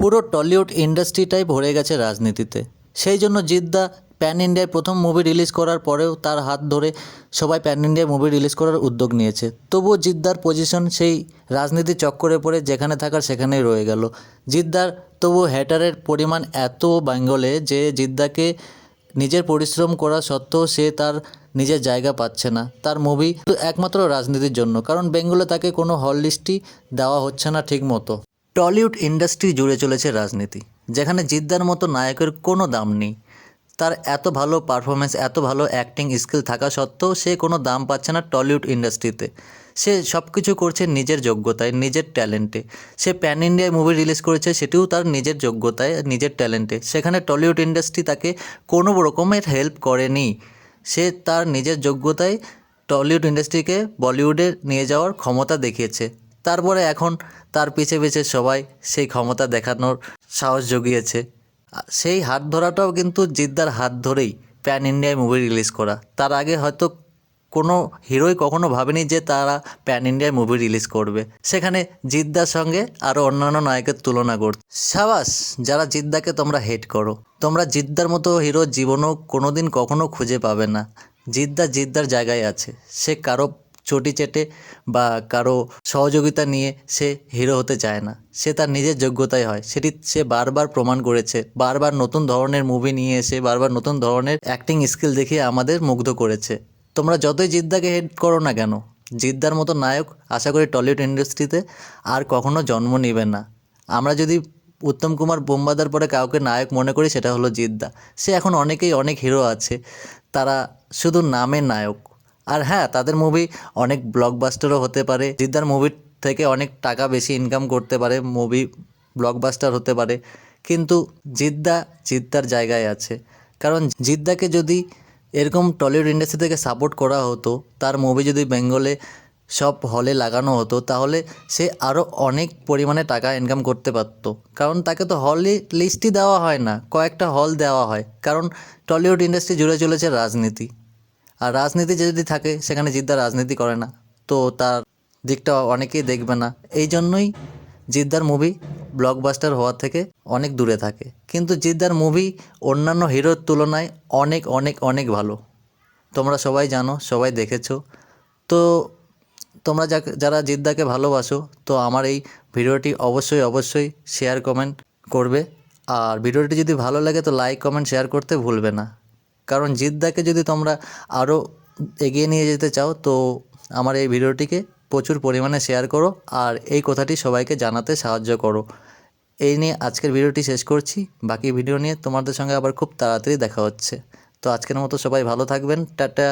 পুরো টলিউড ইন্ডাস্ট্রিটাই ভরে গেছে রাজনীতিতে। সেই জন্য জিদ্দা প্যান ইন্ডিয়ায় প্রথম মুভি রিলিজ করার পরেও তার হাত ধরে সবাই প্যান ইন্ডিয়ায় মুভি রিলিজ করার উদ্যোগ নিয়েছে। তবুও জিদ্দার পজিশন সেই রাজনীতির চক্করে পড়ে যেখানে থাকার সেখানেই রয়ে গেল। জিদ্দার তবু হ্যাটারের পরিমাণ এত বেঙ্গলে যে জিদ্দাকে নিজের পরিশ্রম করা সত্ত্বেও সে তার নিজের জায়গা পাচ্ছে না তার মুভি তো একমাত্র রাজনীতির জন্য, কারণ বেঙ্গলে তাকে কোনো হল লিস্টই দেওয়া হচ্ছে না ঠিক মতো। টলিউড ইন্ডাস্ট্রি জুড়ে চলেছে রাজনীতি, যেখানে জিদ্দার মতো নায়কের কোনো দাম নেই। তার এত ভালো পারফরমেন্স, এত ভালো অ্যাক্টিং স্কিল থাকা সত্ত্বেও সে কোনো দাম পাচ্ছে না টলিউড ইন্ডাস্ট্রিতে। সে সব কিছু করছে নিজের যোগ্যতায়, নিজের ট্যালেন্টে। সে প্যান ইন্ডিয়ায় মুভি রিলিজ করেছে, সেটিও তার নিজের যোগ্যতায়, নিজের ট্যালেন্টে। সেখানে টলিউড ইন্ডাস্ট্রি তাকে কোনো রকমের হেল্প করেনি। সে তার নিজের যোগ্যতায় টলিউড ইন্ডাস্ট্রিকে বলিউডে নিয়ে যাওয়ার ক্ষমতা দেখিয়েছে। তারপরে এখন তার পিছে পিছে সবাই সেই ক্ষমতা দেখানোর সাহস জুগিয়েছে। সেই হাত ধরাটাও কিন্তু জিদ্দার হাত ধরেই প্যান ইন্ডিয়ায় মুভি রিলিজ করা। তার আগে হয়তো কোনো হিরোই কখনো ভাবেনি যে তারা প্যান ইন্ডিয়ায় মুভি রিলিজ করবে, সেখানে জিদ্দার সঙ্গে আরও অন্যান্য নায়কের তুলনা করছে। সাবাস যারা জিদ্দাকে তোমরা হেট করো, তোমরা জিদ্দার মতো হিরো জীবনও কোনোদিন কখনো খুঁজে পাবে না। জিদ্দার জায়গায় আছে। সে কারো চটি চেটে বা কারো সহযোগিতা নিয়ে সে হিরো হতে চায় না। সে তার নিজের যোগ্যতায় হয়, সেটি সে বারবার প্রমাণ করেছে। বারবার নতুন ধরনের মুভি নিয়ে এসে বারবার নতুন ধরনের অ্যাক্টিং স্কিল দেখিয়ে আমাদের মুগ্ধ করেছে। তোমরা যতই জিদ্দাকে হেট করো না কেন, জিদ্দার মতো নায়ক আশা করি টলিউড ইন্ডাস্ট্রিতে আর কখনো জন্ম নেবে না। আমরা যদি উত্তম কুমার বোম্বাদার পরে কাউকে নায়ক মনে করি, সেটা হলো জিদ্দা। সে এখন অনেক হিরো আছে, তারা শুধু নামে নায়ক। আর হ্যাঁ, তাদের মুভি অনেক ব্লকবাস্টারও হতে পারে, জিদ্দার মুভির থেকে অনেক টাকা বেশি ইনকাম করতে পারে, মুভি ব্লকবাস্টার হতে পারে, কিন্তু জিদ্দার জায়গায় আছে। কারণ জিদ্দাকে যদি এরকম টলিউড ইন্ডাস্ট্রি থেকে সাপোর্ট করা হতো, তার মুভি যদি বেঙ্গলে সব হলে লাগানো হতো, তাহলে সে আরও অনেক পরিমাণে টাকা ইনকাম করতে পারত। কারণ তাকে তো হল লিস্টই দেওয়া হয় না, কয়েকটা হল দেওয়া হয়। কারণ টলিউড ইন্ডাস্ট্রি জুড়ে চলেছে রাজনীতি, আর রাজনীতি যদি থাকে সেখানে জিদ্দা রাজনীতি করে না, তো তার দিকটা অনেকেই দেখবে না। এই জন্যই জিদ্দার মুভি ব্লকবাস্টার হওয়ার থেকে অনেক দূরে থাকে। কিন্তু জিদ্দার মুভি অন্যান্য হিরোর তুলনায় অনেক ভালো। তোমরা সবাই জানো, সবাই দেখেছো। তো তোমরা যারা জিদ্দাকে ভালোবাসো, তো আমার এই ভিডিওটি অবশ্যই শেয়ার কমেন্ট করবে। আর ভিডিওটি যদি ভালো লাগে তো লাইক কমেন্ট শেয়ার করতে ভুলবে না। কারণ জিদ্দাকে যদি তোমরা আরও এগিয়ে নিয়ে যেতে চাও, তো আমার এই ভিডিওটিকে প্রচুর পরিমাণে শেয়ার করো আর এই কথাটি সবাইকে জানাতে সাহায্য করো। এই নিয়ে আজকের ভিডিওটি শেষ করছি। বাকি ভিডিও নিয়ে তোমাদের সঙ্গে আবার খুব তাড়াতাড়ি দেখা হচ্ছে। তো আজকের মতো সবাই ভালো থাকবেন, টাটা।